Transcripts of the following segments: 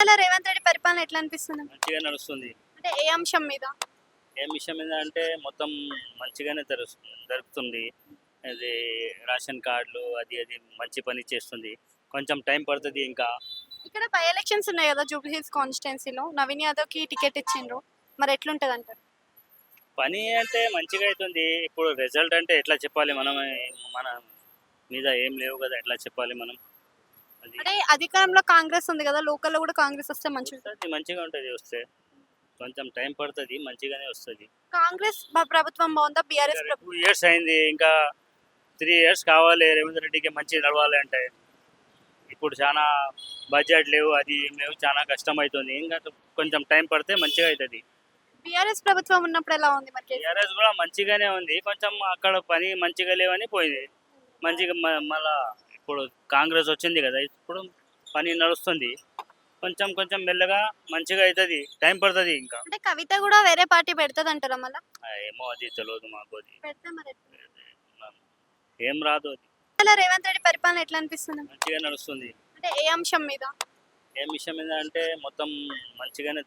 అలా రేవంత్ రెడ్డి పరిపాలన ఎట్లా అనిపిస్తుంది? మంచిగా నడుస్తుంది. అంటే ఏ అంశం మీద? ఏం విషయం మీద అంటే మొత్తం మంచిగానే జరుగుతుంది. అది రేషన్ కార్డులు అది మంచి పని చేస్తుంది. కొంచెం టైం పడుతుంది ఇంకా. ఇక్కడ బై ఎలక్షన్స్ ఉన్నాయి కదా జూబ్లీ హిల్స్ కాన్స్టిట్యున్సీలో నవీన్ యాదవ్ కి టికెట్ ఇచ్చిండ్రు. మరి ఎట్లుంటది అంటారు? పని అంటే మంచిగా అవుతుంది. ఇప్పుడు రిజల్ట్ అంటే ఎట్లా చెప్పాలి మనం? మన మీద ఏం లేవు కదా, ఎట్లా చెప్పాలి మనం? అది అంటే అధికారంలో కాంగ్రెస్ ఉంది కదా, లోకల్లో కూడా కాంగ్రెస్ వస్తే మంచిది. వస్తది, మంచిగా ఉంటుంది వస్తే. కొంచెం టైం పడుతుంది, మంచిగానే వస్తుంది. కాంగ్రెస్ ప్రభుత్వం బాగుందా, బీఆర్ఎస్ ఇంకా 2 ఇయర్స్ అయింది, ఇంకా 3 ఇయర్స్ కావాలి రేవంత్ రెడ్డికి మంచి నడవాలి అంటే. ఇప్పుడు చాలా బడ్జెట్ లేవు, అది ఏం లేవు, చాలా కష్టం అవుతుంది. ఇంకా కొంచెం టైం పడితే మంచిగా అవుతుంది. బీఆర్ఎస్ ప్రభుత్వం ఉన్నప్పుడు ఎలా ఉంది మరి? టీఆర్ఎస్ కూడా మంచిగానే ఉంది, కొంచెం అక్కడ పని మంచిగా లేవని పోయింది. మంచిగా మళ్ళా ఇప్పుడు కాంగ్రెస్ వచ్చింది కదా, ఇప్పుడు పని నడుస్తుంది. కొంచెం కొంచెం మెల్లగా మంచిగా అవుతుంది, టైం పడుతుంది ఇంకా. అంటే కవిత కూడా వేరే పార్టీ పెడుతుంది అంటారా మళ్ళా? ఏమో అది తెలియదు మాకు, అది పెడితే మరి ఎట్లా? ఏం రాదు. అది అలా రేవంత్ రెడ్డి పరిపాలన ఎట్లా అనిపిస్తుంది? మంచిగా నడుస్తుంది. అంటే ఏ అంశం మీద? ఏం విషయం మీద అంటే మొత్తం మంచిగానే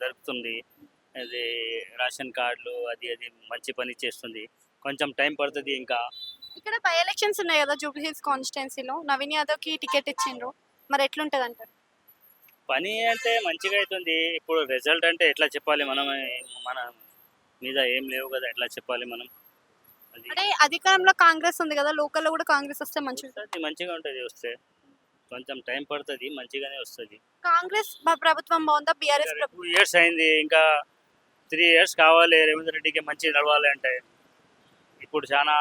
జరుగుతుంది. అది రేషన్ కార్డులు అది మంచి పని చేస్తుంది. కొంచెం టైం పడుతుంది ఇంకా. ఇక్కడ బై ఎలక్షన్స్ ఉన్నాయి కదా జూబ్లీ హిల్స్ కాన్స్టిట్యున్సీలో నవీన్ యాదవ్ కి టికెట్ ఇచ్చిండ్రు. మరి ఎట్లుంటది అంటారు? పని అంటే మంచిగా అవుతుంది. ఇప్పుడు రిజల్ట్ అంటే ఎట్లా చెప్పాలి మనం? మన మీద ఏం లేవు కదా, ఎట్లా చెప్పాలి మనం? అది అంటే అధికారంలో కాంగ్రెస్ ఉంది కదా, లోకల్లో కూడా కాంగ్రెస్ వస్తే మంచిది. వస్తది, మంచిగా ఉంటుంది వస్తే. కొంచెం టైం పడుతుంది, మంచిగానే వస్తుంది. కాంగ్రెస్ ప్రభుత్వం బాగుందా, బీఆర్ఎస్ 2 ఇయర్స్ అయింది, ఇంకా 3 ఇయర్స్ కావాలి రేవంత్ రెడ్డికి మంచి నడవాలి అంటే. ఇప్పుడు చాలా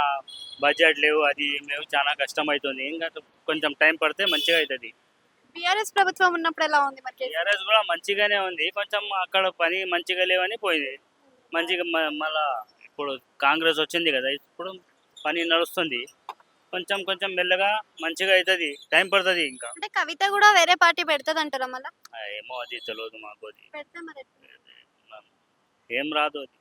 బడ్జెట్ లేవు, అది ఏం లేవు, చాలా కష్టం అవుతుంది. ఇంకా కొంచెం టైం పడితే మంచిగా అవుతుంది. బీఆర్ఎస్ ప్రభుత్వం ఉన్నప్పుడు ఎలా ఉంది మరి? టీఆర్ఎస్ కూడా మంచిగానే ఉంది, కొంచెం అక్కడ పని మంచిగా లేవని పోయింది. మంచిగా మళ్ళా ఇప్పుడు కాంగ్రెస్ వచ్చింది కదా, ఇప్పుడు పని నడుస్తుంది. కొంచెం కొంచెం మెల్లగా మంచిగా అవుతుంది, టైం పడుతుంది ఇంకా. అంటే కవిత కూడా వేరే పార్టీ పెడుతుంది అంటారా మళ్ళా? ఏమో అది తెలియదు మాకు, అది పెడితే మరి ఎట్లా? ఏం రాదు. అది